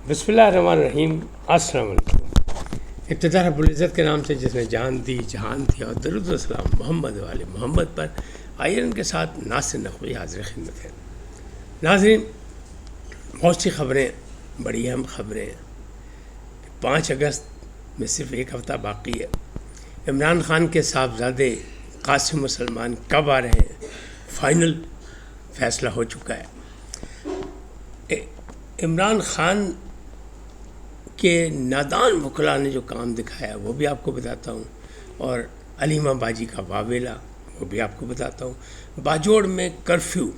بسم اللہ الرحمن الرحیم. السلام علیکم. ابتدا رب العزت کے نام سے جس نے جان دی جہان دیا، اور درود و سلام محمد والے محمد پر. آئیے ان کے ساتھ ناصر نقوی حاضر خدمت ہے. ناظرین، بہت سی خبریں، بڑی اہم خبریں. 5 اگست میں صرف ایک ہفتہ باقی ہے. عمران خان کے صاحبزادے قاسم سلمان کب آ رہے ہیں؟ فائنل فیصلہ ہو چکا ہے. عمران خان کے نادان وکلاء نے جو کام دکھایا وہ بھی آپ کو بتاتا ہوں، اور علیمہ باجی کا واویلا وہ بھی آپ کو بتاتا ہوں. باجوڑ میں کرفیو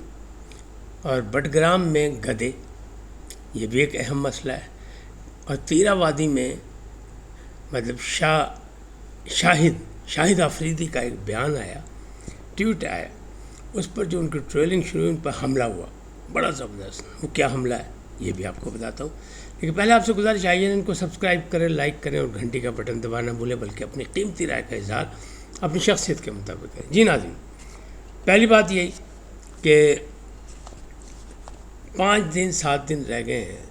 اور بٹگرام میں گدے، یہ بھی ایک اہم مسئلہ ہے. اور تیرا وادی میں مطلب شاہد آفریدی کا ایک بیان آیا، ٹویٹ آیا، اس پر جو ان کی ٹریلنگ شروع، ان پر حملہ ہوا بڑا زبردست. وہ کیا حملہ ہے یہ بھی آپ کو بتاتا ہوں. لیکن پہلے آپ سے گزارش آئیے ان کو سبسکرائب کریں، لائک کریں اور گھنٹی کا بٹن دبانا بھولیں، بلکہ اپنی قیمتی رائے کا اظہار اپنی شخصیت کے مطابق کریں. جی ناظرین، پہلی بات یہی کہ 7 دن رہ گئے ہیں،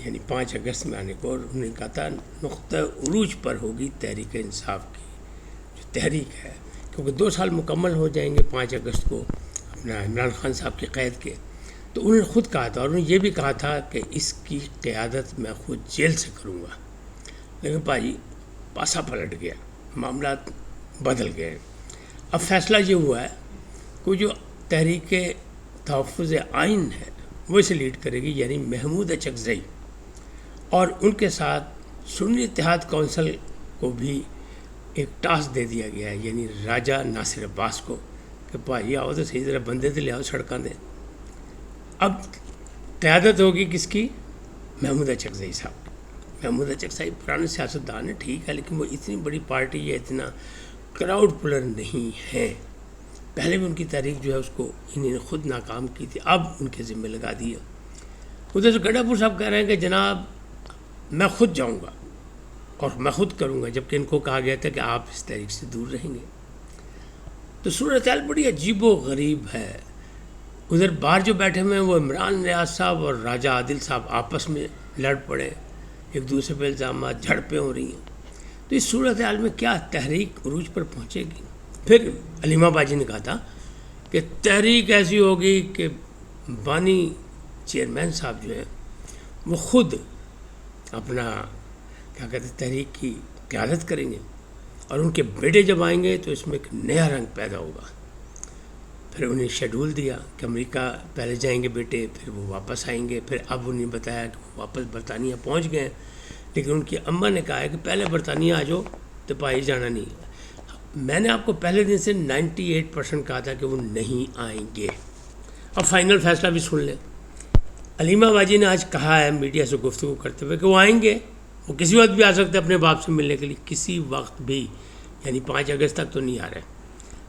یعنی 5 اگست میں آنے کو، اور انہوں نے کہا تھا نقطہ عروج پر ہوگی تحریک انصاف کی جو تحریک ہے، کیونکہ 2 سال مکمل ہو جائیں گے 5 اگست کو اپنا عمران خان صاحب کی قید کے. تو انہوں نے خود کہا تھا، اور انہوں نے یہ بھی کہا تھا کہ اس کی قیادت میں خود جیل سے کروں گا. لیکن بھائی پاسا پلٹ گیا، معاملات بدل گئے. اب فیصلہ یہ ہوا ہے کہ جو تحریک تحفظ آئین ہے وہ اسے لیڈ کرے گی، یعنی محمود اچکزئی، اور ان کے ساتھ سنی اتحاد کونسل کو بھی ایک ٹاسک دے دیا گیا ہے، یعنی راجہ ناصر عباس کو، کہ بھائی آؤ تو صحیح طرح بندے تو لے آؤ سڑکاں دیں. اب قیادت ہوگی کس کی؟ محمود اچکزئی صاحب. محمود اچکزئی پرانے سیاستدان ہیں، ٹھیک ہے، لیکن وہ اتنی بڑی پارٹی یا اتنا کراؤڈ پلر نہیں ہیں. پہلے بھی ان کی تحریک جو ہے اس کو انہوں نے خود ناکام کی تھی، اب ان کے ذمہ لگا دیا. ادھر سے گڈھا پور صاحب کہہ رہے ہیں کہ جناب میں خود جاؤں گا اور میں خود کروں گا، جبکہ ان کو کہا گیا تھا کہ آپ اس تحریک سے دور رہیں گے. تو صورتحال بڑی عجیب و غریب ہے. ادھر باہر جو بیٹھے ہوئے ہیں وہ عمران ریاض صاحب اور راجہ عادل صاحب آپس میں لڑ پڑے، ایک دوسرے پہ الزامات، جھڑپیں ہو رہی ہیں. تو اس صورتحال میں کیا تحریک عروج پر پہنچے گی؟ پھر علیمہ باجی نے کہا تھا کہ تحریک ایسی ہوگی کہ بانی چیئرمین صاحب جو ہیں وہ خود اپنا کیا کہتے ہیں تحریک کی قیادت کریں گے، اور ان کے بیٹے جب آئیں گے تو اس میں ایک نیا رنگ پیدا ہوگا. پھر انہیں شیڈول دیا کہ امریکہ پہلے جائیں گے بیٹے، پھر وہ واپس آئیں گے. پھر اب انہیں بتایا کہ وہ واپس برطانیہ پہنچ گئے ہیں، لیکن ان کی اماں نے کہا ہے کہ پہلے برطانیہ آ جاؤ تو پائی جانا نہیں. میں نے آپ کو پہلے دن سے 98% کہا تھا کہ وہ نہیں آئیں گے. اب فائنل فیصلہ بھی سن لیں. علیمہ باجی نے آج کہا ہے میڈیا سے گفتگو کرتے ہوئے کہ وہ آئیں گے، وہ کسی وقت بھی آ سکتے ہیں اپنے باپ سے ملنے کے لیے، کسی وقت بھی، یعنی 5 اگست تک تو نہیں آ رہے.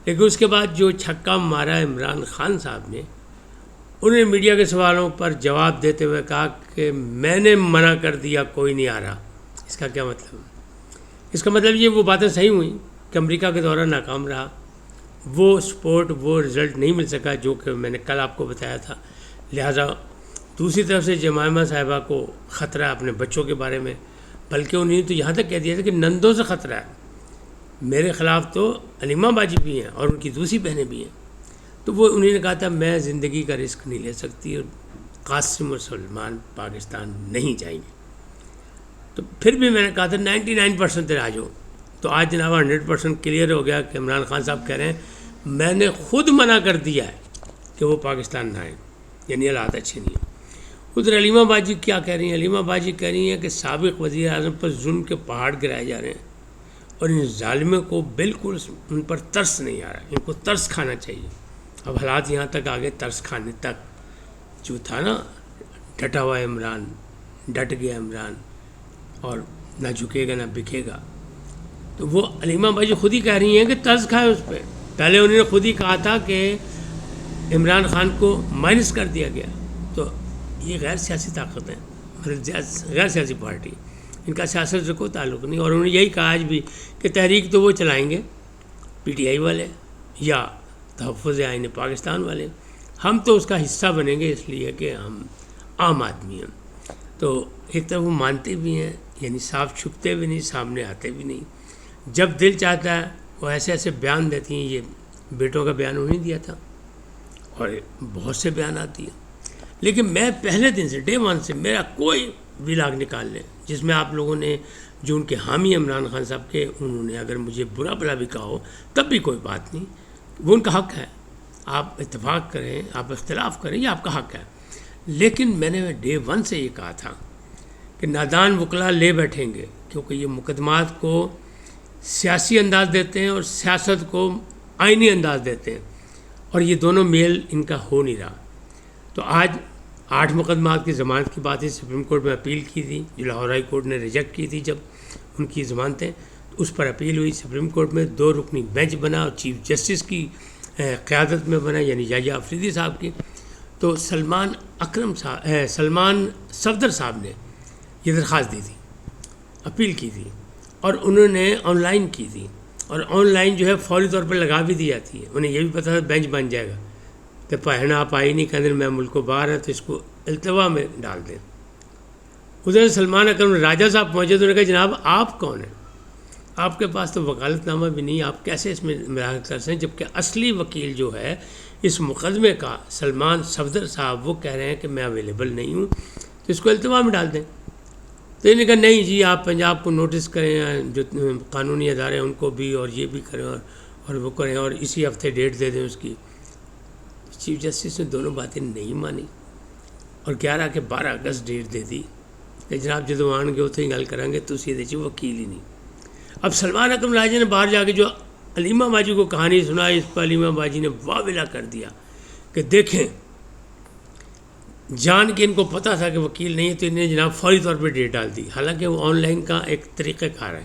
لیکن اس کے بعد جو چھکا مارا عمران خان صاحب نے، انہوں نے میڈیا کے سوالوں پر جواب دیتے ہوئے کہا کہ میں نے منع کر دیا، کوئی نہیں آ رہا. اس کا کیا مطلب؟ اس کا مطلب یہ وہ باتیں صحیح ہوئیں کہ امریکہ کا دورہ ناکام رہا، وہ سپورٹ، وہ رزلٹ نہیں مل سکا جو کہ میں نے کل آپ کو بتایا تھا. لہٰذا دوسری طرف سے جمائمہ صاحبہ کو خطرہ ہے اپنے بچوں کے بارے میں، بلکہ انہوں نے تو یہاں تک کہہ دیا تھا کہ نندوں سے خطرہ ہے. میرے خلاف تو علیمہ باجی بھی ہیں اور ان کی دوسری بہنیں بھی ہیں. تو وہ انہوں نے کہا تھا میں زندگی کا رسک نہیں لے سکتی، اور قاسم اور سلمان پاکستان نہیں جائیں گے. تو پھر بھی میں نے کہا تھا 99% تیرے آ جاؤ. تو آج جناب 100% کلیئر ہو گیا کہ عمران خان صاحب کہہ رہے ہیں میں نے خود منع کر دیا ہے کہ وہ پاکستان نہ آئیں، یعنی حالات اچھے نہیں ہیں. ادھر علیمہ باجی کیا کہہ رہی ہیں؟ علیمہ باجی کہہ رہی ہیں کہ سابق وزیر اعظم پر ظلم کے پہاڑ گرائے جا رہے ہیں، اور ان ظالموں کو بالکل ان پر ترس نہیں آ رہا، ان کو ترس کھانا چاہیے. اب حالات یہاں تک آگے ترس کھانے تک. جو تھا نا ڈٹا ہوا عمران، ڈٹ گیا عمران، اور نہ جھکے گا نہ بکے گا. تو وہ علیمہ باجی خود ہی کہہ رہی ہیں کہ ترس کھائے اس پہ. پہلے انہوں نے خود ہی کہا تھا کہ عمران خان کو مائنس کر دیا گیا. تو یہ غیر سیاسی طاقت ہیں، غیر سیاسی پارٹی، ان کا سیاست سے کوئی تعلق نہیں. اور انہوں نے یہی کہا آج بھی کہ تحریک تو وہ چلائیں گے پی ٹی آئی والے یا تحفظ آئین پاکستان والے، ہم تو اس کا حصہ بنیں گے اس لیے کہ ہم عام آدمی ہیں. تو ایک طرف وہ مانتے بھی ہیں، یعنی صاف چھپتے بھی نہیں، سامنے آتے بھی نہیں، جب دل چاہتا ہے وہ ایسے ایسے بیان دیتی ہیں. یہ بیٹوں کا بیان انہیں دیا تھا اور بہت سے بیانات دیے. لیکن میں پہلے دن سے ڈے ون سے میرا کوئی ولاگ نکال لیں جس میں آپ لوگوں نے جو ان کے حامی عمران خان صاحب کے، انہوں نے اگر مجھے برا بھلا بھی کہا ہو تب بھی کوئی بات نہیں، وہ ان کا حق ہے. آپ اتفاق کریں، آپ اختلاف کریں، یہ آپ کا حق ہے. لیکن میں نے ڈے ون سے یہ کہا تھا کہ نادان وکلا لے بیٹھیں گے، کیونکہ یہ مقدمات کو سیاسی انداز دیتے ہیں اور سیاست کو آئینی انداز دیتے ہیں، اور یہ دونوں میل ان کا ہو نہیں رہا. تو آج 8 مقدمات کی ضمانت کی بات ہے، سپریم کورٹ میں اپیل کی تھی جو لاہور ہائی کورٹ نے ریجیکٹ کی تھی جب ان کی ضمانتیں، تو اس پر اپیل ہوئی سپریم کورٹ میں. 2 رکنی بینچ بنا اور چیف جسٹس کی قیادت میں بنا، یعنی یحییٰ آفریدی صاحب کی. تو سلمان صفدر صاحب نے یہ درخواست دی تھی، اپیل کی تھی، اور انہوں نے آن لائن کی تھی، اور آن لائن جو ہے فوری طور پر لگا بھی دی جاتی ہے. انہیں یہ بھی پتہ تھا بینچ بن جائے گا، تو پہنا آپ آئی نہیں کہ میں ملک کو باہر ہے تو اس کو التوا میں ڈال دیں. ادھر سلمان اکرم راجہ صاحب پہنچے تو انہوں نے کہا جناب آپ کون ہیں، آپ کے پاس تو وکالت نامہ بھی نہیں، آپ کیسے اس میں مداخلت کر سکیں، جبکہ اصلی وکیل جو ہے اس مقدمے کا سلمان صفدر صاحب وہ کہہ رہے ہیں کہ میں اویلیبل نہیں ہوں، تو اس کو التوا میں ڈال دیں. تو انہوں نے کہا نہیں جی آپ پنجاب کو نوٹس کریں، جو قانونی ادارے ہیں ان کو بھی، اور یہ بھی کریں اور وہ کریں، اور اسی ہفتے ڈیٹ دے دیں اس کی. چیف جسٹس نے دونوں باتیں نہیں مانی اور 11 کے 12 اگست ڈیٹ دے دی کہ جناب جدو آن گے اتنے ہی گل کریں گے، تو یہ دیکھیے وکیل ہی نہیں. اب سلمان اکرم راجہ نے باہر جا کے جو علیمہ باجی کو کہانی سنائی، اس پر علیمہ باجی نے واویلا کر دیا کہ دیکھیں جان کے ان کو پتہ تھا کہ وکیل نہیں ہے تو انہیں جناب فوری طور پہ ڈیٹ ڈال دی. حالانکہ وہ آن لائن کا ایک طریقہ کار ہے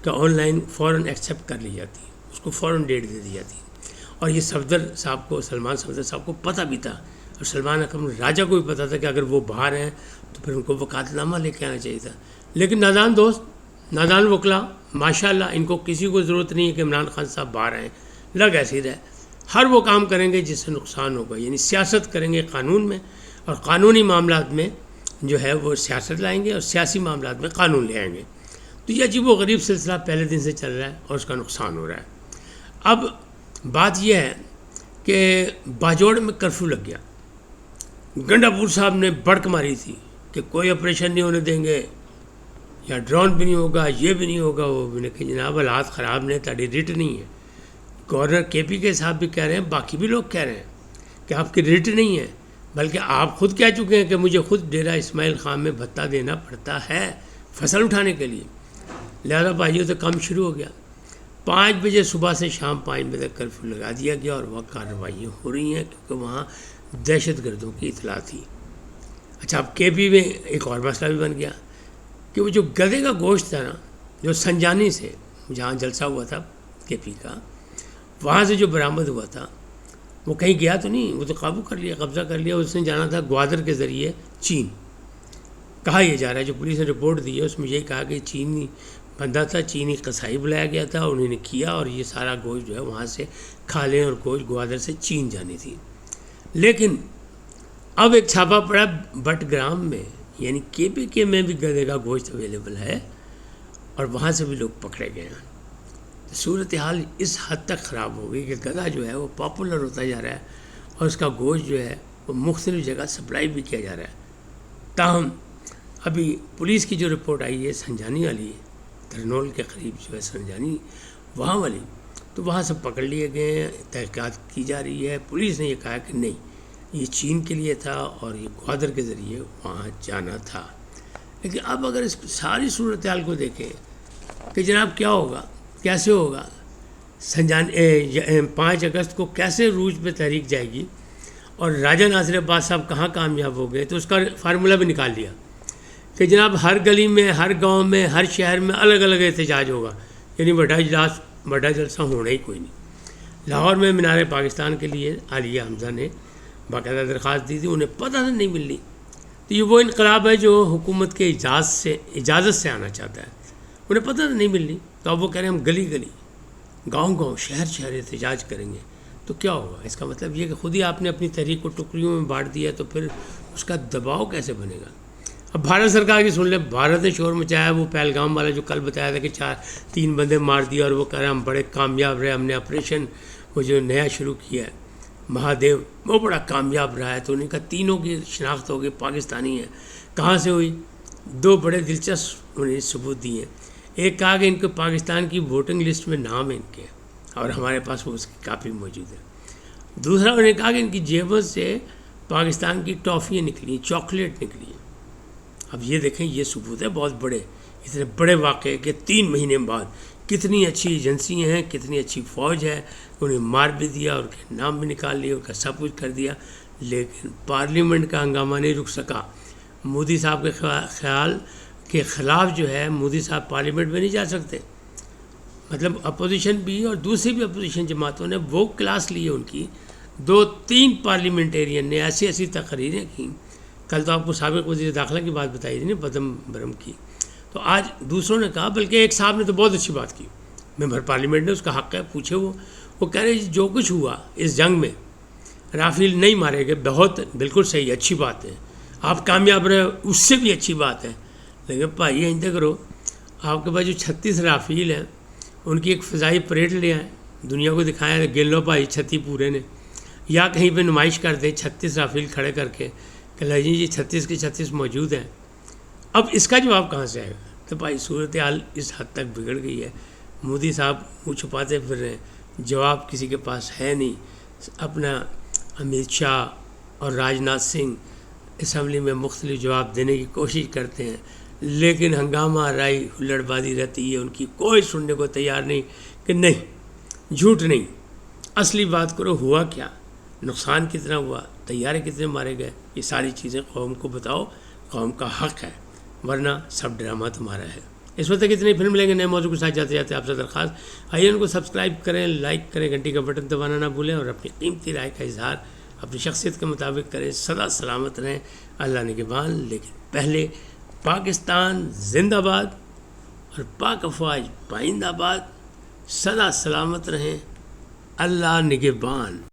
کہ آن لائن فوراً ایکسیپٹ کر لی جاتی ہے، اس کو فوراً ڈیٹ دے دی جاتی ہے. اور یہ صفدر صاحب کو، سلمان صفدر صاحب کو پتہ بھی تھا، اور سلمان اکرم راجہ کو بھی پتہ تھا کہ اگر وہ باہر ہیں تو پھر ان کو وکالت نامہ لے کے آنا چاہیے تھا. لیکن نادان دوست، نادان وکلا، ماشاءاللہ ان کو کسی کو ضرورت نہیں ہے کہ عمران خان صاحب باہر ہیں، لگ ایسے رہے. ہر وہ کام کریں گے جس سے نقصان ہوگا، یعنی سیاست کریں گے قانون میں، اور قانونی معاملات میں جو ہے وہ سیاست لائیں گے، اور سیاسی معاملات میں قانون لے آئیں گے. تو یہ عجیب و غریب سلسلہ پہلے دن سے چل رہا ہے اور اس کا نقصان ہو رہا ہے. اب بات یہ ہے کہ باجوڑ میں کرفیو لگ گیا، گنڈا پور صاحب نے بڑک ماری تھی کہ کوئی آپریشن نہیں ہونے دیں گے، یا ڈرون بھی نہیں ہوگا، یہ بھی نہیں ہوگا، وہ بھی نہیں. کہ جناب حالات خراب نے، تاڑی ریٹ نہیں ہے. گورنر کے پی کے صاحب بھی کہہ رہے ہیں، باقی بھی لوگ کہہ رہے ہیں کہ آپ کی ریٹ نہیں ہے، بلکہ آپ خود کہہ چکے ہیں کہ مجھے خود ڈیرہ اسماعیل خان میں بھتہ دینا پڑتا ہے فصل اٹھانے کے لیے. لہذا بھائیوں تو کام شروع ہو گیا. 5 بجے صبح سے شام 5 بجے تک کرفیو لگا دیا گیا، اور وہ کارروائیاں ہو رہی ہیں کیونکہ وہاں دہشت گردوں کی اطلاع تھی. اچھا اب کے پی میں ایک اور مسئلہ بھی بن گیا کہ وہ جو گدھے کا گوشت تھا نا، جو سنجانی سے جہاں جلسہ ہوا تھا کے پی کا، وہاں سے جو برآمد ہوا تھا وہ کہیں گیا تو نہیں، وہ تو قابو کر لیا، قبضہ کر لیا. اس نے جانا تھا گوادر کے ذریعے چین. کہا یہ جا رہا ہے، جو پولیس نے رپورٹ دی ہے اس میں یہی کہا کہ چینی بندہ تھا، چینی قصائی بلایا گیا تھا، اور انہوں نے کیا، اور یہ سارا گوشت جو ہے وہاں سے کھا لیں، اور گوشت گوادر سے چین جانی تھی. لیکن اب ایک چھاپا پڑا بٹ گرام میں، یعنی کے پی کے میں بھی گدھے کا گوشت اویلیبل ہے، اور وہاں سے بھی لوگ پکڑے گئے ہیں. صورتحال اس حد تک خراب ہو گئی کہ گدھا جو ہے وہ پاپولر ہوتا جا رہا ہے، اور اس کا گوشت جو ہے وہ مختلف جگہ سپلائی بھی کیا جا رہا ہے. تاہم ابھی پولیس کی جو رپورٹ آئی ہے سنجانی والی ہے، ترنول کے قریب جو ہے سنجانی وہاں والی، تو وہاں سے پکڑ لیے گئے ہیں، تحقیقات کی جا رہی ہے. پولیس نے یہ کہا کہ نہیں، یہ چین کے لیے تھا اور یہ گوادر کے ذریعے وہاں جانا تھا. لیکن اب اگر اس ساری صورتحال کو دیکھیں کہ جناب کیا ہوگا، کیسے ہوگا، 5 اگست کو کیسے عروج پہ تحریک جائے گی، اور راجہ ناصر عباس صاحب کہاں کامیاب ہو گئے، تو اس کا فارمولہ بھی نکال لیا کہ جناب ہر گلی میں، ہر گاؤں میں، ہر شہر میں الگ الگ احتجاج ہوگا، یعنی بڑا اجلاس، بڑا جلسہ ہونا ہی کوئی نہیں. لاہور میں مینار پاکستان کے لیے عالیہ حمزہ نے باقاعدہ درخواست دی تھی، انہیں پتہ نہیں ملی. تو یہ وہ انقلاب ہے جو حکومت کے اجازت سے آنا چاہتا ہے، انہیں پتہ نہیں ملی. تو اب وہ کہہ رہے ہیں ہم گلی گلی، گاؤں گاؤں، شہر شہر احتجاج کریں گے. تو کیا ہوگا؟ اس کا مطلب یہ کہ خود ہی آپ نے اپنی تحریک کو ٹکڑیوں میں بانٹ دیا، تو پھر اس کا دباؤ کیسے بنے گا؟ اب بھارت سرکار کی سن لیں، بھارت نے شور مچایا، وہ پہلگام والا جو کل بتایا تھا کہ 3 بندے مار دیا، اور وہ کہہ رہے ہیں ہم بڑے کامیاب رہے، ہم نے آپریشن وہ جو نیا شروع کیا ہے مہادیو وہ بڑا کامیاب رہا ہے. تو انہیں کہا تینوں کی شناخت ہو گئی، پاکستانی ہیں. کہاں سے ہوئی؟ 2 بڑے دلچسپ انہیں ثبوت دیے. ایک کہا کہ ان کے پاکستان کی ووٹنگ لسٹ میں نام ہے ان کے، اور ہمارے پاس وہ اس کی کاپی موجود ہے. دوسرا انہوں نے کہا کہ ان کی جیبوں سے پاکستان کی ٹافیاں نکلی، چاکلیٹ نکلی. اب یہ دیکھیں، یہ ثبوت ہے بہت بڑے، اتنے بڑے واقعے کہ 3 مہینے بعد کتنی اچھی ایجنسی ہیں، کتنی اچھی فوج ہے، انہیں مار بھی دیا، اور کے نام بھی نکال لیا، ان کا سب کچھ کر دیا. لیکن پارلیمنٹ کا ہنگامہ نہیں رک سکا. مودی صاحب کے خیال کے خلاف جو ہے مودی صاحب پارلیمنٹ میں نہیں جا سکتے. مطلب اپوزیشن بھی اور دوسری بھی اپوزیشن جماعتوں نے وہ کلاس لی ہے ان کی. 2-3 پارلیمنٹیرین نے ایسی تقریریں کی. کل تو آپ کو سابق وزیر داخلہ کی بات بتائی تھی نا، پدم برم کی. تو آج دوسروں نے کہا، بلکہ ایک صاحب نے تو بہت اچھی بات کی، ممبر پارلیمنٹ نے، اس کا حق ہے، پوچھے. وہ کہہ رہے جو کچھ ہوا اس جنگ میں، رافیل نہیں مارے گئے، بہت بالکل صحیح، اچھی بات ہے. آپ کامیاب رہے اس سے بھی اچھی بات ہے. لیکن بھائی آئندہ کرو، آپ کے پاس جو 36 رافیل ہیں ان کی ایک فضائی پریڈ لے آئیں، دنیا کو دکھائیں گن لو بھائی 36 پورے نے. یا کہیں پہ نمائش کر دیں 36 رافیل کھڑے کر کے کہ لجی جی 36 کے 36 موجود ہیں. اب اس کا جواب کہاں سے آئے گا؟ تو بھائی صورتحال اس حد تک بگڑ گئی ہے. مودی صاحب منہ چھپاتے پھر رہے ہیں، جواب کسی کے پاس ہے نہیں. اپنا امت شاہ اور راجناتھ سنگھ اسمبلی میں مختلف جواب دینے کی کوشش کرتے ہیں، لیکن ہنگامہ رائی ہلڑ بازی رہتی ہے، ان کی کوئی سننے کو تیار نہیں کہ نہیں، جھوٹ نہیں، اصلی بات کرو، ہوا کیا، نقصان کتنا ہوا، طیارے کتنے مارے گئے، یہ ساری چیزیں قوم کو بتاؤ، قوم کا حق ہے، ورنہ سب ڈرامہ تمہارا ہے. اس وقت اتنے پھر ملیں گے نئے موضوع کے ساتھ. جاتے جاتے آپ سے درخواست، آئیے ان کو سبسکرائب کریں، لائک کریں، گھنٹی کا بٹن دبانا نہ بھولیں، اور اپنی قیمتی رائے کا اظہار اپنی شخصیت کے مطابق کریں. سدا سلامت رہیں، اللہ نگہبان. لیکن پہلے پاکستان زندہ باد اور پاک افواج پائندہ باد. سدا سلامت رہیں، اللہ نگہبان.